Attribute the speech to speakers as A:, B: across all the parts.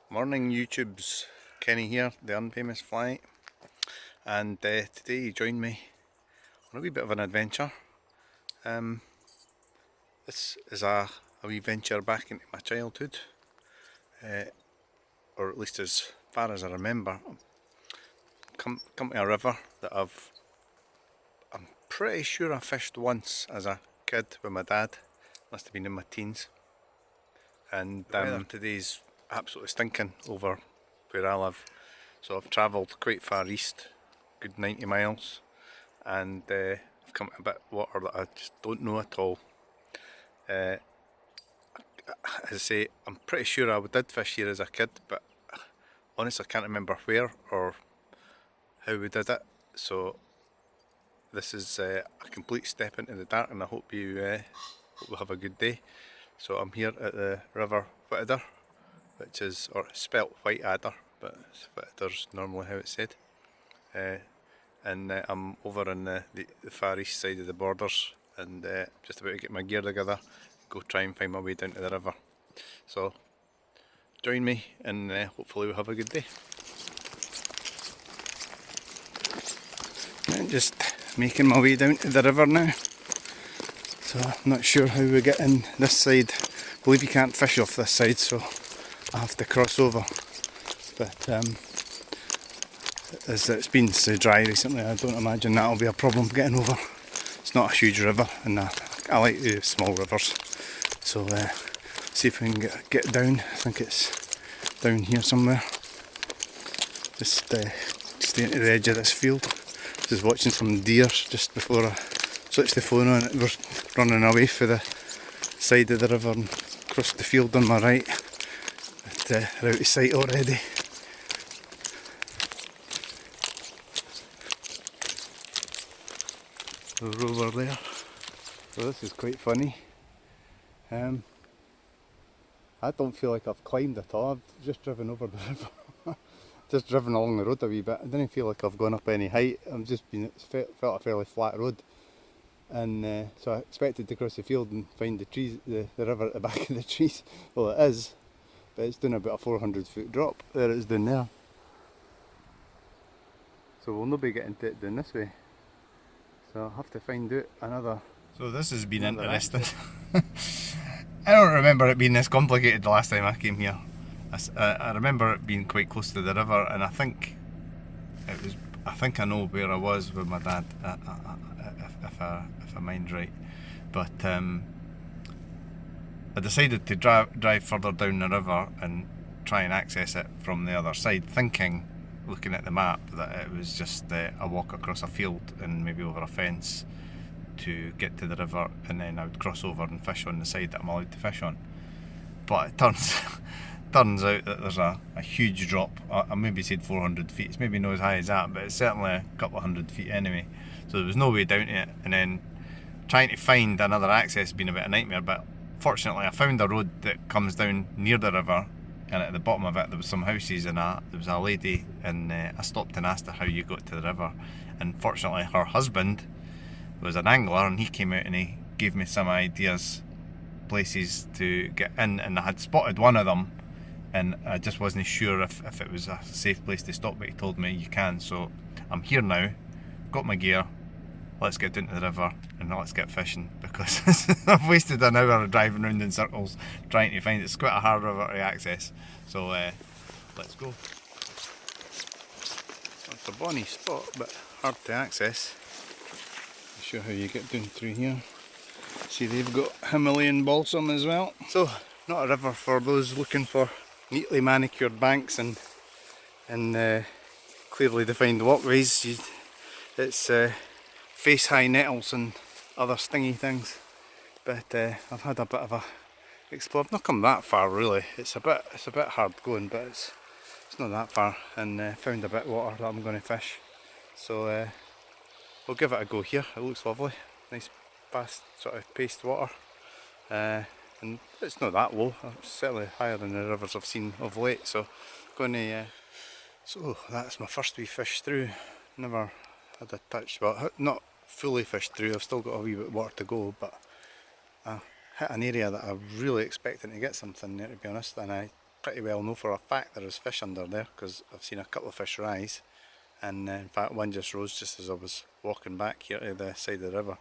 A: Morning YouTubes, Kenny here, the unfamous fly, and today you joined me on a wee bit of an adventure. This is a wee venture back into my childhood, or at least as far as I remember. Come to a river that I'm pretty sure I fished once as a kid with my dad. Must have been in my teens. And the weather today's absolutely stinking over where I live. So I've travelled quite far east, good 90 miles, and I've come to a bit of water that I just don't know at all. As I say, I'm pretty sure I did fish here as a kid, but honestly I can't remember where or how we did it. So this is a complete step into the dark, and I hope you will have a good day. So I'm here at the River Whitadder, which is, or spelt White Adder, but Whitadder's normally how it's said. And I'm over on the far east side of the borders, and just about to get my gear together, go try and find my way down to the river. So join me, and hopefully we'll have a good day. I'm just making my way down to the river now. So I'm not sure how we get in this side. I believe you can't fish off this side, so I have to cross over. But as it's been so dry recently, I don't imagine that'll be a problem getting over. It's not a huge river, and I like the small rivers. So see if we can get down. I think it's down here somewhere. Just staying to the edge of this field. Just watching some deer just before I switched the phone on. We're running away for the side of the river and across the field on my right. But they're out of sight already. They're over there. So this is quite funny. I don't feel like I've climbed at all. I've just driven over the river. Just driven along the road a wee bit. I didn't feel like I've gone up any height. It's felt a fairly flat road. And so I expected to cross the field and find the trees, the river at the back of the trees. Well, it is, but it's doing about a 400 foot drop. There it is down there. So we'll not be getting to it down this way. So I'll have to find out another. So this has been interesting. I don't remember it being this complicated the last time I came here. I remember it being quite close to the river, and I think I know where I was with my dad, if I mind right. But I decided to drive further down the river and try and access it from the other side, thinking, looking at the map, that it was just a walk across a field and maybe over a fence to get to the river, and then I would cross over and fish on the side that I'm allowed to fish on. But it turns out that there's a huge drop. I maybe said 400 feet, it's maybe not as high as that, but it's certainly a couple of 100 feet anyway. So there was no way down to it, and then trying to find another access has been a bit of a nightmare. But fortunately I found a road that comes down near the river, and at the bottom of it there was some houses, and there was a lady, and I stopped and asked her how you got to the river. And fortunately her husband was an angler, and he came out and he gave me some ideas, places to get in, and I had spotted one of them, and I just wasn't sure if it was a safe place to stop, but he told me you can. So I'm here now, got my gear, let's get down to the river and let's get fishing, because I've wasted an hour driving around in circles trying to find it. It's quite a hard river to access, so let's go. It's a bonny spot, but hard to access. I'll show how you get down through here. See, they've got Himalayan balsam as well. So, not a river for those looking for neatly manicured banks and clearly defined walkways. It's face-high nettles and other stingy things. But I've had a bit of a explore. I've not come that far really. It's a bit hard going, but it's not that far, and found a bit of water that I'm going to fish. So we'll give it a go here. It looks lovely, nice fast sort of paced water, and it's not that low. It's certainly higher than the rivers I've seen of late. So going to so that's my first wee fish through. Never had a touch, but not fully fished through. I've still got a wee bit of water to go, but I hit an area that I'm really expecting to get something there, to be honest, and I pretty well know for a fact there is fish under there because I've seen a couple of fish rise, and in fact one just rose just as I was walking back here to the side of the river.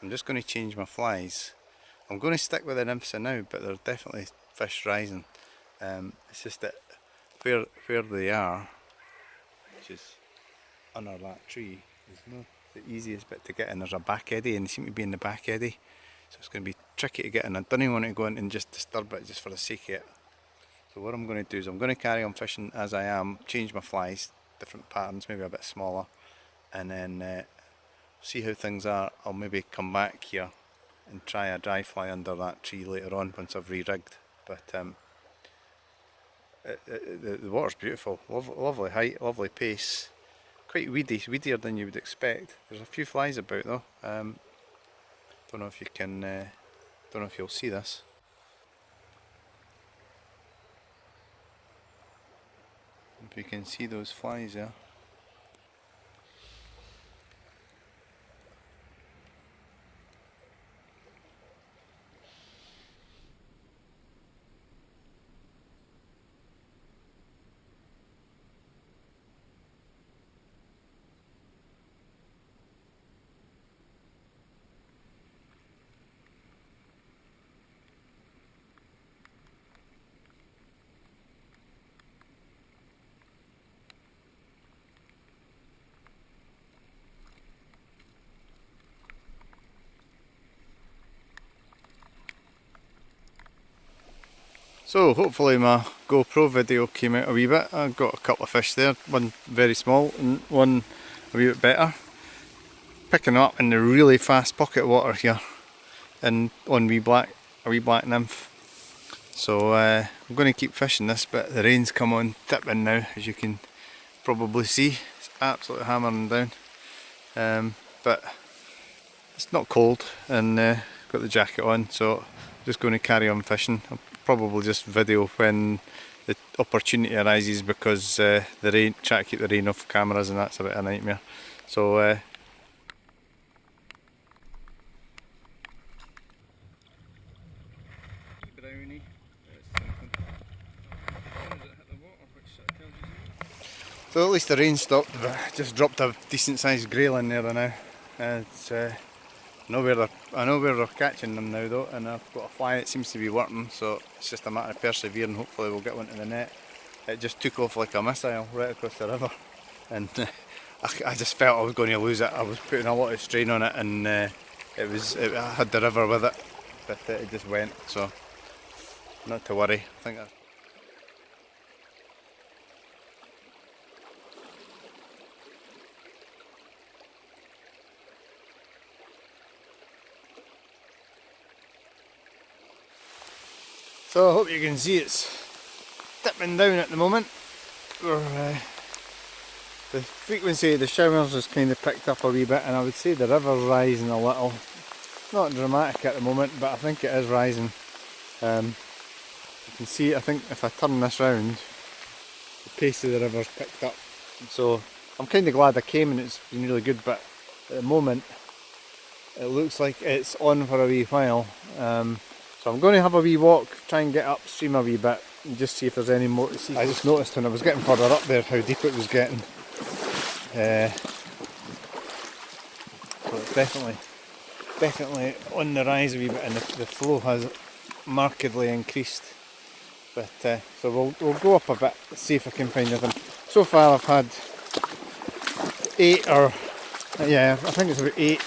A: I'm just going to change my flies. I'm going to stick with the nymphs now, but there's definitely fish rising. It's just that where they are, which is under that tree, is not the easiest bit to get in. There's a back eddy and they seem to be in the back eddy, so it's going to be tricky to get in. I don't even want to go in and just disturb it just for the sake of it. So what I'm going to do is I'm going to carry on fishing as I am, change my flies, different patterns, maybe a bit smaller, and then see how things are. I'll maybe come back here and try a dry fly under that tree later on once I've re-rigged. But the water's beautiful, lovely height, lovely pace, quite weedy, weedier than you would expect. There's a few flies about though. Don't know if you can, don't know if you'll see this. If you can see those flies there. So hopefully my GoPro video came out a wee bit. I got a couple of fish there, one very small and one a wee bit better. Picking up in the really fast pocket water here, and on a wee black nymph. So I'm going to keep fishing this, but the rain's come on tipping now, as you can probably see. It's absolutely hammering down, but it's not cold, and got the jacket on, so just going to carry on fishing. I'll probably just video when the opportunity arises, because the rain, try to keep the rain off cameras, and that's a bit of a nightmare. So so at least the rain stopped, but I just dropped a decent sized grayling there now. It's I know where they're catching them now though, and I've got a fly that seems to be working, so it's just a matter of persevering. Hopefully we'll get one to the net. It just took off like a missile right across the river, and I just felt I was going to lose it. I was putting a lot of strain on it, and I had the river with it, but it just went, so not to worry. I think that's so I hope you can see it's dipping down at the moment. The frequency of the showers has kind of picked up a wee bit, and I would say the river's rising a little. Not dramatic at the moment, but I think it is rising. You can see, I think if I turn this round, the pace of the river's picked up. So I'm kind of glad I came, and it's been really good, but at the moment it looks like it's on for a wee while. So I'm going to have a wee walk, try and get upstream a wee bit, and just see if there's any more to see. I just noticed when I was getting further up there how deep it was getting. So it's definitely on the rise a wee bit, and the flow has markedly increased. But so we'll go up a bit, see if I can find anything. So far I've had 8, or yeah, I think it's about 8.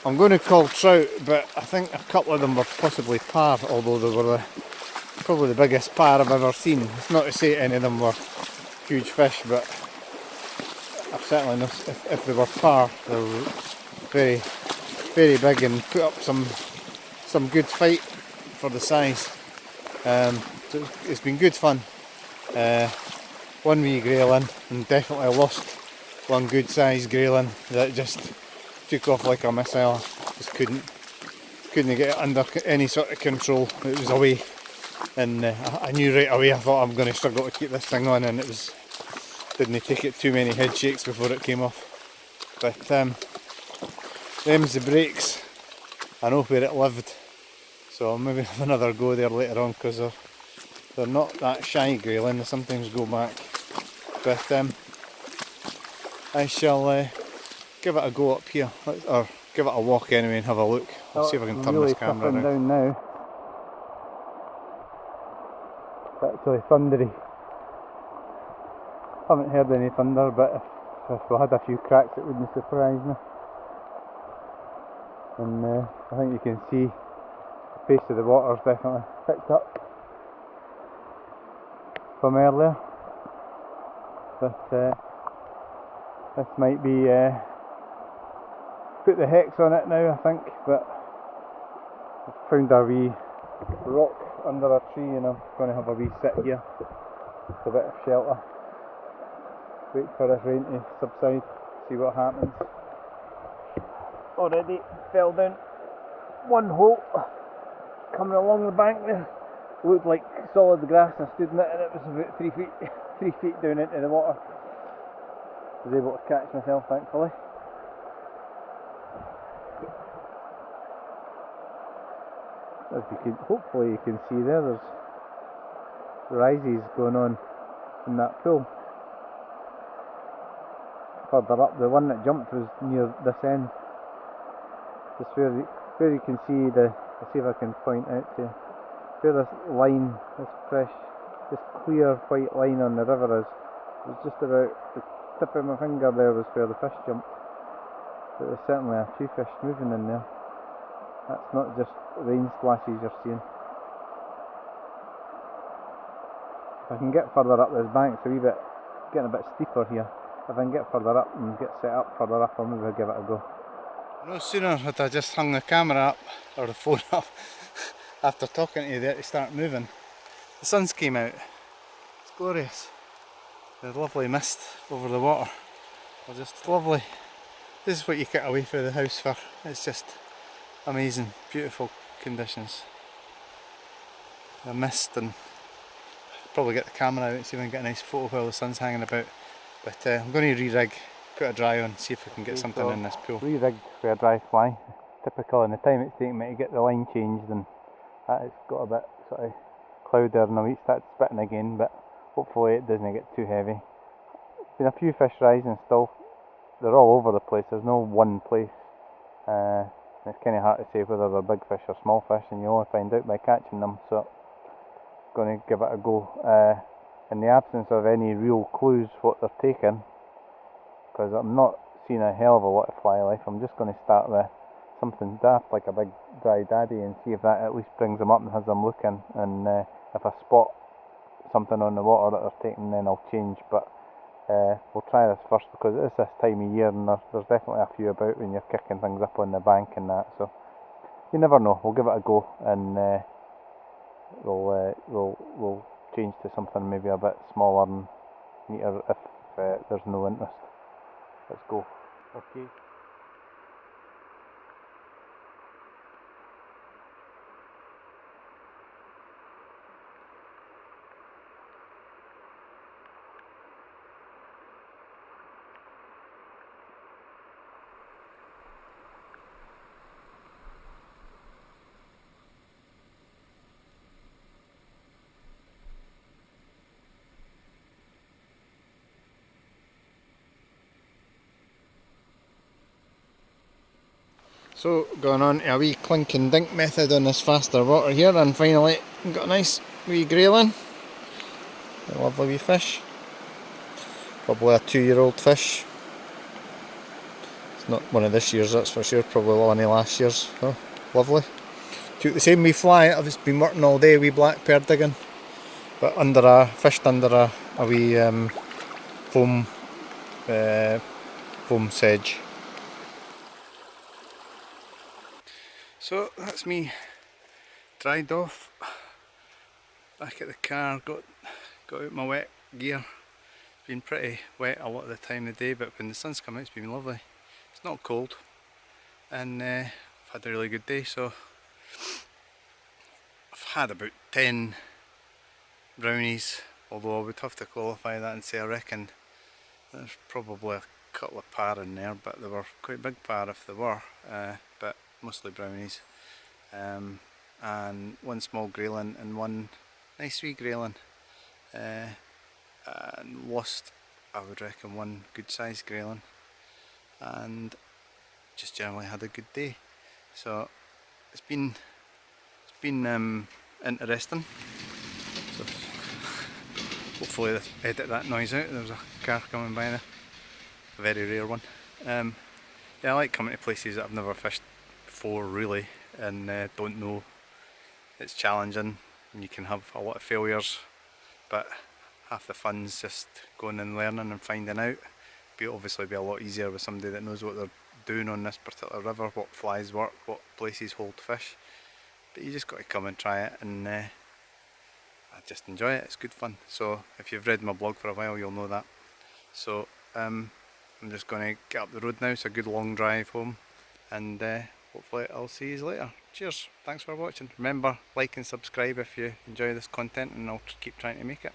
A: I'm going to call trout, but I think a couple of them were possibly par, although they were probably the biggest par I've ever seen. It's not to say any of them were huge fish, but I've certainly noticed if they were par, they were very, very big and put up some good fight for the size. So it's been good fun. One wee grayling, and definitely lost one good sized grayling that just took off like a missile. Just couldn't get it under any sort of control. It was away, and I knew right away. I thought I'm going to struggle to keep this thing on, and didn't take it too many head shakes before it came off. But them's the breaks. I know where it lived, so I'll maybe have another go there later on, because They're not that shy grayling, they sometimes go back. But I shall give it a go up here, or give it a walk anyway and have a look. I'll see if I can turn this camera around. Down now. It's actually thundery. Haven't heard any thunder, but if we had a few cracks it wouldn't surprise me. And I think you can see the pace of the water's definitely picked up from earlier. But this might be put the hex on it now, I think, but I've found a wee rock under a tree and I'm going to have a wee sit here with a bit of shelter. Wait for this rain to subside, see what happens. Already fell down one hole coming along the bank there. Looked like solid grass and I stood in it and it was about 3 feet down into the water. Was able to catch myself thankfully. As you can, hopefully you can see there's rises going on in that pool. Further up, the one that jumped was near this end. Just where you can see I'll see if I can point out to you. Where this line, this clear white line on the river is, it was just about the tip of my finger there was where the fish jumped. But there's certainly a few fish moving in there. That's not just rain splashes you're seeing. If I can get further up this bank, it's a wee bit, getting a bit steeper here. If I can get further up and get set up further up, I'll maybe give it a go. No sooner had I just hung the camera up, or the phone up, after talking to you there to start moving, the sun's came out. It's glorious. The lovely mist over the water. It's just lovely. This is what you get away from the house for. It's just amazing, beautiful conditions. The mist, and probably get the camera out and see if I can get a nice photo while the sun's hanging about. But I'm going to re-rig, put a dry on, see if I can get something in this pool. Re-rigged with a dry fly, typical, and the time it's taken me to get the line changed, and that has got a bit sort of cloudier and the wheat starts spitting again, but hopefully it doesn't get too heavy. Been a few fish rising still, they're all over the place, there's no one place. It's kind of hard to say whether they're big fish or small fish, and you only find out by catching them, so I'm going to give it a go. In the absence of any real clues what they're taking, because I'm not seeing a hell of a lot of fly life, I'm just going to start with something daft like a big dry daddy and see if that at least brings them up and has them looking, and if I spot something on the water that they're taking, then I'll change. But we'll try this first because it is this time of year and there's definitely a few about when you're kicking things up on the bank and that, so you never know. We'll give it a go, and we'll change to something maybe a bit smaller and neater if there's no interest. Let's go. Okay. So, going on to a wee clink and dink method on this faster water here, and finally got a nice wee grayling. A lovely wee fish. Probably a 2-year-old fish. It's not one of this year's, that's for sure, probably one of last year's. Oh, lovely. Took the same wee fly, I've just been working all day, wee black pear digging. But fished under a wee foam sedge. So that's me dried off, back at the car, got out my wet gear. It's been pretty wet a lot of the time of the day, but when the sun's come out it's been lovely. It's not cold, and I've had a really good day. So I've had about 10 brownies, although I would have to qualify that and say I reckon there's probably a couple of par in there, but they were quite big par if they were, but mostly brownies, and one small grayling and one Nice wee grayling. And lost, I would reckon, one good sized grayling, and just generally had a good day. So it's been interesting. So hopefully edit that noise out. There's a car coming by there, a very rare one. Yeah, I like coming to places that I've never fished before really, and don't know. It's challenging and you can have a lot of failures, but half the fun's just going and learning and finding out. Obviously be a lot easier with somebody that knows what they're doing on this particular river, what flies work, what places hold fish. But you just got to come and try it, and I just enjoy it. It's good fun. So if you've read my blog for a while, you'll know that. So I'm just going to get up the road now. It's a good long drive home, and hopefully I'll see you later. Cheers, thanks for watching. Remember, like and subscribe if you enjoy this content, and I'll keep trying to make it.